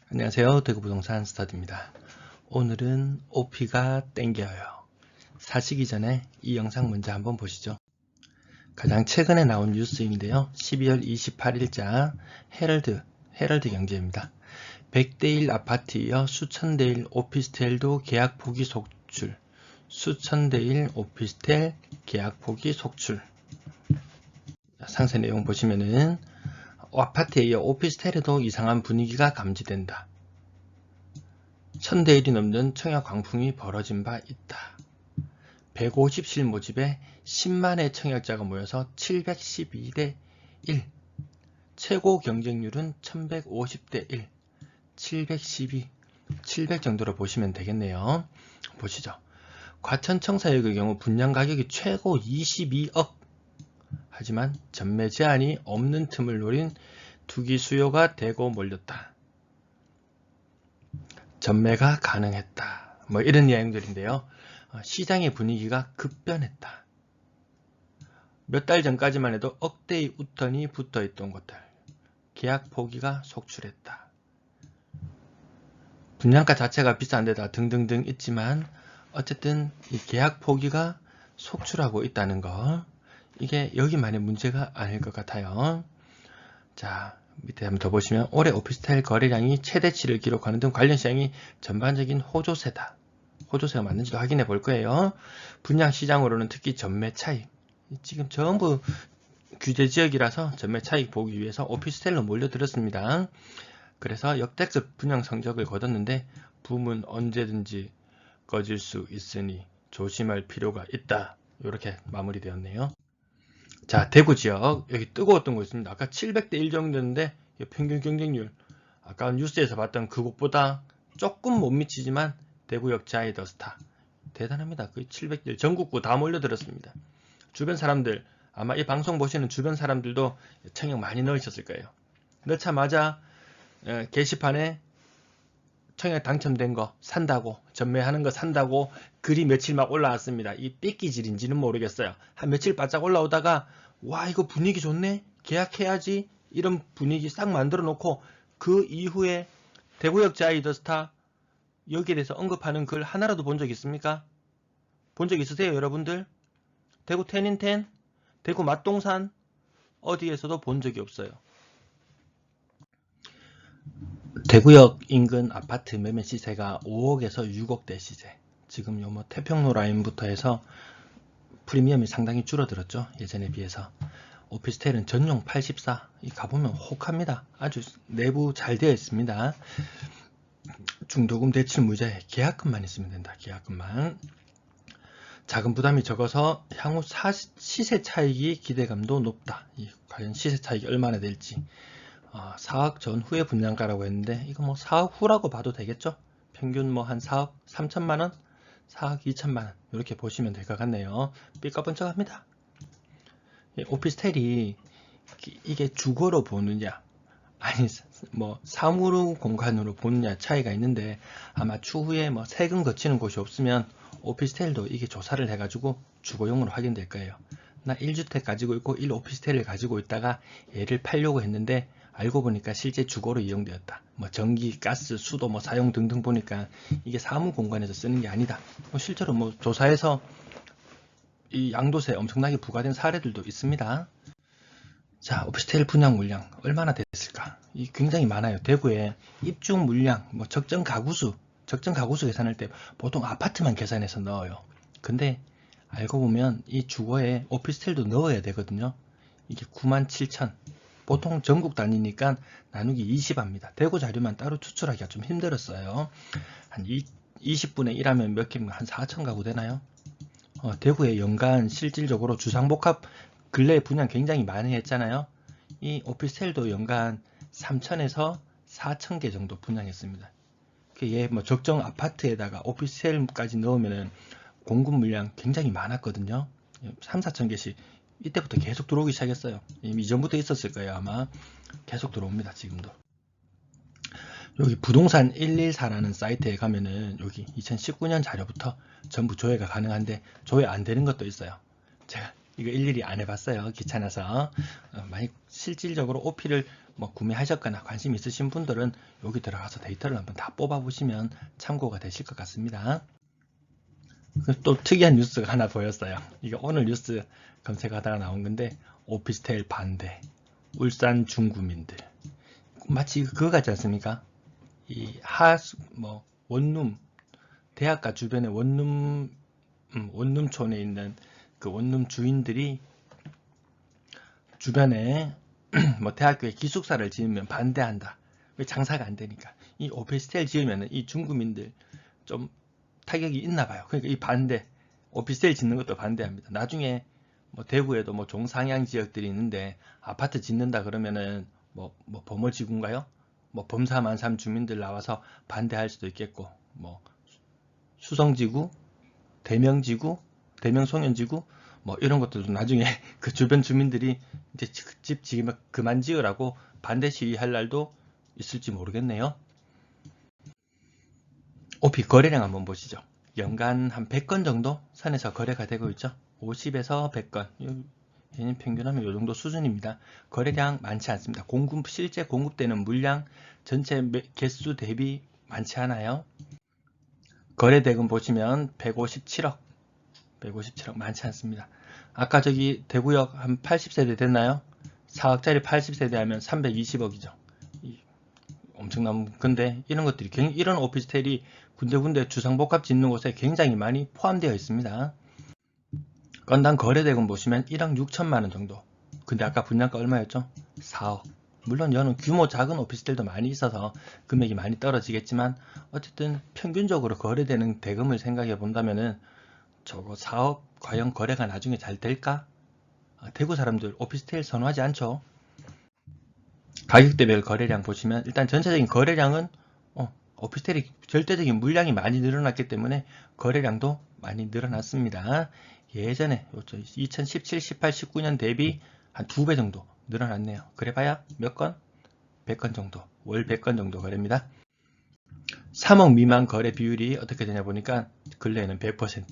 안녕하세요. 대구부동산 스타드입니다. 오늘은 OP가 땡겨요. 사시기 전에 이 영상 먼저 한번 보시죠. 가장 최근에 나온 뉴스인데요. 12월 28일자 헤럴드 경제입니다. 100대1 아파트 이어 수천대1 오피스텔도 계약 포기 속출. 수천대1 오피스텔 계약 포기 속출. 상세 내용 보시면은 아파트에 이어 오피스텔에도 이상한 분위기가 감지된다. 1000대1이 넘는 청약 광풍이 벌어진 바 있다. 150실 모집에 10만의 청약자가 모여서 712대 1. 최고 경쟁률은 1150대 1. 712, 700 정도로 보시면 되겠네요. 보시죠. 과천청사역의 경우 분양 가격이 최고 22억. 하지만 전매 제한이 없는 틈을 노린 투기 수요가 대거 몰렸다. 전매가 가능했다. 뭐 이런 내용들인데요. 시장의 분위기가 급변했다. 몇 달 전까지만 해도 억대의 웃돈이 붙어있던 것들. 계약 포기가 속출했다. 분양가 자체가 비싼 데다 등등등 있지만 어쨌든 이 계약 포기가 속출하고 있다는 거, 이게 여기만의 문제가 아닐 것 같아요. 자, 밑에 한번 더 보시면 올해 오피스텔 거래량이 최대치를 기록하는 등 관련 시장이 전반적인 호조세다. 호조세가 맞는지도 확인해 볼 거예요. 분양 시장으로는 특히 전매 차익. 지금 전부 규제 지역이라서 전매 차익 보기 위해서 오피스텔로 몰려들었습니다. 그래서 역대급 분양 성적을 거뒀는데 붐은 언제든지 꺼질 수 있으니 조심할 필요가 있다. 이렇게 마무리되었네요. 자, 대구 지역 여기 뜨거웠던 거 있습니다. 아까 700대 1 정도였는데 평균 경쟁률 아까 뉴스에서 봤던 그곳보다 조금 못 미치지만 대구역 자이더스타 대단합니다. 거의 700대 1 전국구 다 몰려들었습니다. 주변 사람들 아마 이 방송 보시는 주변 사람들도 청약 많이 넣으셨을 거예요. 넣자마자 게시판에 청약 당첨된 거 산다고, 전매하는 거 산다고 글이 며칠 막 올라왔습니다. 이 삐끼질인지는 모르겠어요. 한 며칠 바짝 올라오다가 와, 이거 분위기 좋네, 계약해야지, 이런 분위기 싹 만들어 놓고 그 이후에 대구역 자이더스타 여기에 대해서 언급하는 글 하나라도 본 적 있습니까? 본 적 있으세요, 여러분들? 대구 텐인텐, 대구 맛동산 어디에서도 본 적이 없어요. 대구역 인근 아파트 매매 시세가 5억에서 6억대 시세. 지금 요 뭐 태평로 라인부터 해서 프리미엄이 상당히 줄어들었죠. 예전에 비해서. 오피스텔은 전용 84. 가보면 혹합니다. 아주 내부 잘 되어 있습니다. 중도금 대출 무이자에 계약금만 있으면 된다. 계약금만. 자금 부담이 적어서 향후 시세 차익이 기대감도 높다. 과연 시세 차익이 얼마나 될지. 4억 전후의 분양가라고 했는데 이거 뭐 4억 후라고 봐도 되겠죠. 평균 뭐 한 4억 3천만원, 4억 2천만원 이렇게 보시면 될 것 같네요. 삐까번쩍합니다. 오피스텔이 이게 주거로 보느냐 아니 뭐 사무 공간으로 보느냐 차이가 있는데, 아마 추후에 뭐 세금 거치는 곳이 없으면 오피스텔도 이게 조사를 해가지고 주거용으로 확인될 거예요. 나 1주택 가지고 있고 1오피스텔을 가지고 있다가 얘를 팔려고 했는데 알고 보니까 실제 주거로 이용되었다. 뭐 전기, 가스, 수도 뭐 사용 등등 보니까 이게 사무 공간에서 쓰는 게 아니다. 실제로 뭐 조사해서 이 양도세 엄청나게 부과된 사례들도 있습니다. 자, 오피스텔 분양 물량 얼마나 됐을까? 굉장히 많아요. 대구에 입주 물량, 뭐 적정 가구수 계산할 때 보통 아파트만 계산해서 넣어요. 근데 알고 보면 이 주거에 오피스텔도 넣어야 되거든요. 이게 97,000. 보통 전국 단위니까 나누기 20합니다. 대구 자료만 따로 추출하기가 좀 힘들었어요. 한 20분의 1 하면 몇 개면 한 4,000 가구 되나요? 대구에 연간 실질적으로 주상복합 근래 분양 굉장히 많이 했잖아요. 이 오피스텔도 연간 3,000에서 4,000개 정도 분양했습니다. 그게 뭐 적정 아파트에다가 오피스텔까지 넣으면은 공급 물량 굉장히 많았거든요. 3, 4천 개씩 이때부터 계속 들어오기 시작했어요. 이전부터 있었을 거예요. 아마 계속 들어옵니다. 지금도. 여기 부동산 114라는 사이트에 가면은 여기 2019년 자료부터 전부 조회가 가능한데 조회 안 되는 것도 있어요. 제가 이거 일일이 안 해봤어요. 귀찮아서. 만약 실질적으로 OP를 뭐 구매하셨거나 관심 있으신 분들은 여기 들어가서 데이터를 한번 다 뽑아보시면 참고가 되실 것 같습니다. 또 특이한 뉴스가 하나 보였어요. 이거 오늘 뉴스 검색하다가 나온 건데, 오피스텔 반대, 울산 중구민들. 마치 그거 같지 않습니까? 이 원룸, 대학가 주변의 원룸촌에 있는 그 원룸 주인들이 주변에 뭐 대학교에 기숙사를 지으면 반대한다. 왜 장사가 안 되니까. 이 오피스텔 지으면 이 중구민들 좀 타격이 있나 봐요. 그러니까 이 반대, 오피스텔 짓는 것도 반대합니다. 나중에 뭐 대구에도 뭐 종상향 지역들이 있는데 아파트 짓는다 그러면은 뭐 범어지구인가요? 뭐 범사만삼 주민들 나와서 반대할 수도 있겠고, 뭐 수성지구, 대명지구, 대명송현지구 뭐 이런 것들도 나중에 그 주변 주민들이 이제 집 지으면 그만 지으라고 반대 시위할 날도 있을지 모르겠네요. OP 거래량 한번 보시죠. 연간 한 100건 정도 선에서 거래가 되고 있죠. 50에서 100건. 얘는 평균하면 이 정도 수준입니다. 거래량 많지 않습니다. 실제 공급되는 물량 전체 개수 대비 많지 않아요. 거래대금 보시면 157억 많지 않습니다. 아까 저기 대구역 한 80세대 됐나요? 4억짜리 80세대 하면 320억이죠. 엄청난. 근데 이런 것들이, 이런 오피스텔이 군데군데 주상복합 짓는 곳에 굉장히 많이 포함되어 있습니다. 건당 거래대금 보시면 1억 6천만원 정도. 근데 아까 분양가 얼마였죠? 4억. 물론 여는 규모 작은 오피스텔도 많이 있어서 금액이 많이 떨어지겠지만, 어쨌든 평균적으로 거래되는 대금을 생각해 본다면은 저거 4억 과연 거래가 나중에 잘 될까? 대구 사람들 오피스텔 선호하지 않죠. 가격대별 거래량 보시면 일단 전체적인 거래량은 오피스텔이 절대적인 물량이 많이 늘어났기 때문에 거래량도 많이 늘어났습니다. 예전에 2017, 18, 19년 대비 한 2배 정도 늘어났네요. 그래봐야 몇 건? 100건 정도, 월 100건 정도 거래입니다. 3억 미만 거래 비율이 어떻게 되냐 보니까 근래에는 100%,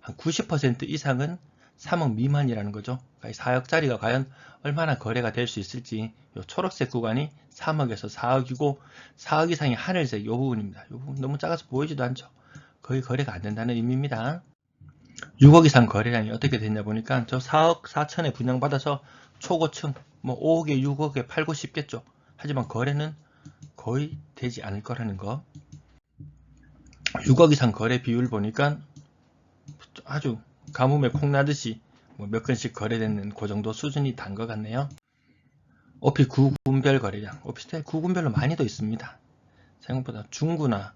한 90% 이상은 3억 미만이라는 거죠. 4억짜리가 과연 얼마나 거래가 될 수 있을지. 이 초록색 구간이 3억에서 4억이고 4억 이상이 하늘색 이 부분입니다. 이 부분 너무 작아서 보이지도 않죠. 거의 거래가 안 된다는 의미입니다. 6억 이상 거래량이 어떻게 됐냐 보니까 저 4억 4천에 분양받아서 초고층 뭐 5억에 6억에 팔고 싶겠죠. 하지만 거래는 거의 되지 않을 거라는 거. 6억 이상 거래 비율 보니까 아주 가뭄에 콩나듯이 몇 건씩 거래되는 그 정도 수준이 단 것 같네요. OP 구군별 거래량, 오피스텔 구군별로 많이도 있습니다. 생각보다 중구나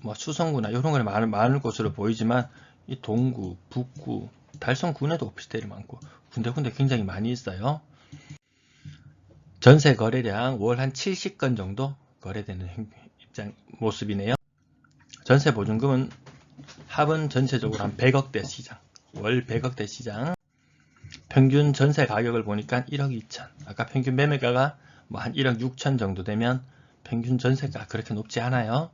뭐 수성구나 이런 걸 많은 곳으로 보이지만, 이 동구, 북구, 달성군에도 오피스텔이 많고 군데군데 굉장히 많이 있어요. 전세 거래량 월 한 70건 정도 거래되는 모습이네요. 전세 보증금은 합은 전체적으로 한 100억대 시장, 월 100억대 시장. 평균 전세 가격을 보니까 1억 2천. 아까 평균 매매가가 뭐 한 1억 6천 정도 되면 평균 전세가 그렇게 높지 않아요.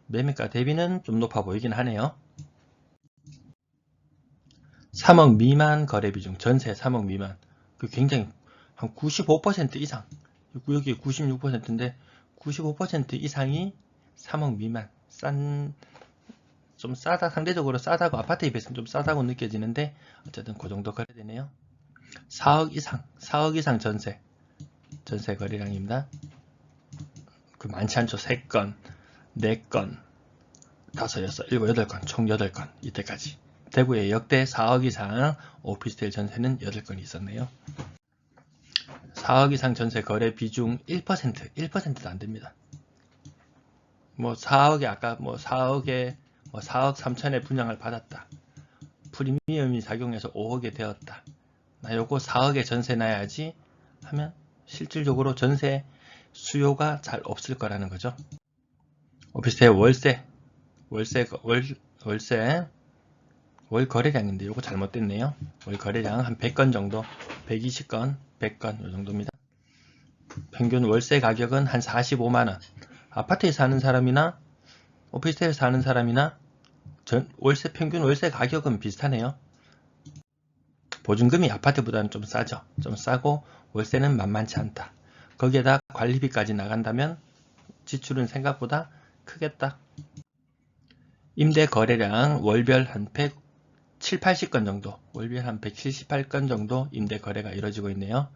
매매가 대비는 좀 높아 보이긴 하네요. 3억 미만 거래 비중, 전세 3억 미만. 그 굉장히 한 95% 이상. 여기 96%인데 95% 이상이 3억 미만. 좀 싸다, 상대적으로 싸다고, 아파트에 비해서는 좀 싸다고 느껴지는데 어쨌든 그 정도 거래되네요. 4억 이상 전세 거래량입니다. 그 많지 않죠. 3건, 4건, 5, 6, 7, 8건, 총 8건 이때까지. 대구에 역대 4억 이상 오피스텔 전세는 8건이 있었네요. 4억 이상 전세 거래 비중 1%도 안 됩니다. 뭐 4억에 아까 뭐 4억에 4억 3천에 분양을 받았다. 프리미엄이 작용해서 5억에 되었다. 나 요거 4억에 전세 놔야지 하면 실질적으로 전세 수요가 잘 없을 거라는 거죠. 오피스텔 월 거래량인데 요거 잘못됐네요. 월 거래량 한 100건 정도, 120건, 100건 요 정도입니다. 평균 월세 가격은 한 45만원. 아파트에 사는 사람이나 오피스텔에 사는 사람이나 평균 월세 가격은 비슷하네요. 보증금이 아파트보다는 좀 싸죠. 좀 싸고 월세는 만만치 않다. 거기에다 관리비까지 나간다면 지출은 생각보다 크겠다. 임대 거래량 월별 한 170, 80건 정도, 월별 한 178건 정도 임대 거래가 이루어지고 있네요.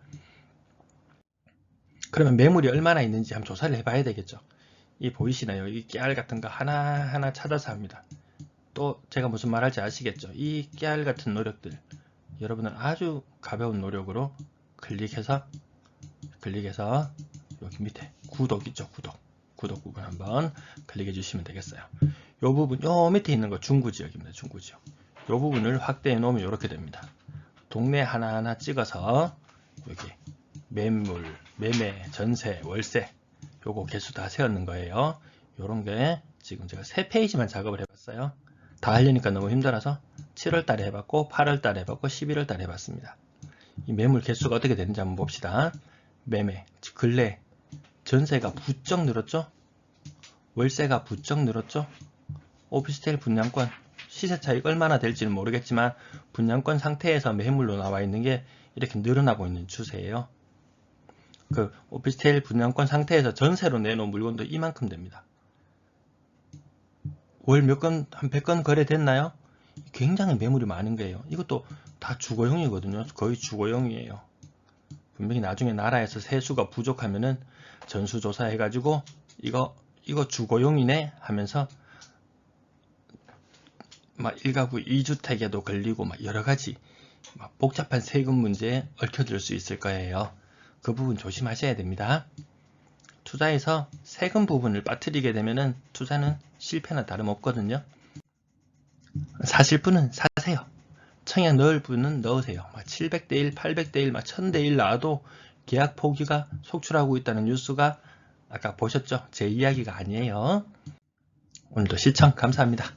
그러면 매물이 얼마나 있는지 한번 조사를 해봐야 되겠죠. 이 보이시나요? 이 깨알 같은 거 하나하나 찾아서 합니다. 또 제가 무슨 말 할지 아시겠죠? 이 깨알 같은 노력들, 여러분은 아주 가벼운 노력으로 클릭해서 여기 밑에 구독 있죠? 구독 부분 한번 클릭해 주시면 되겠어요. 요 부분, 요 밑에 있는 거 중구지역입니다. 중구지역. 요 부분을 확대해 놓으면 이렇게 됩니다. 동네 하나하나 찍어서 여기 매물, 매매, 전세, 월세 요거 개수 다 세웠는 거예요. 요런 게 지금 제가 3페이지만 작업을 해봤어요. 다 하려니까 너무 힘들어서 7월 달에 해봤고 8월 달에 해봤고 11월 달에 해봤습니다. 이 매물 개수가 어떻게 되는지 한번 봅시다. 매매, 근래 전세가 부쩍 늘었죠? 월세가 부쩍 늘었죠? 오피스텔 분양권 시세 차익 얼마나 될지는 모르겠지만 분양권 상태에서 매물로 나와 있는 게 이렇게 늘어나고 있는 추세예요. 그 오피스텔 분양권 상태에서 전세로 내놓은 물건도 이만큼 됩니다. 월 몇 건, 한 100건 거래됐나요? 굉장히 매물이 많은 거예요. 이것도 다 주거용이거든요. 거의 주거용이에요. 분명히 나중에 나라에서 세수가 부족하면은 전수조사 해가지고 이거 주거용이네 하면서 막 1가구 2주택에도 걸리고 막 여러가지 막 복잡한 세금 문제에 얽혀들 수 있을 거예요. 그 부분 조심하셔야 됩니다. 투자에서 세금 부분을 빠뜨리게 되면은 투자는 실패나 다름없거든요. 사실 분은 사세요. 청약 넣을 분은 넣으세요. 700대1, 800대1, 1000대1 나와도 계약 포기가 속출하고 있다는 뉴스가 아까 보셨죠? 제 이야기가 아니에요. 오늘도 시청 감사합니다.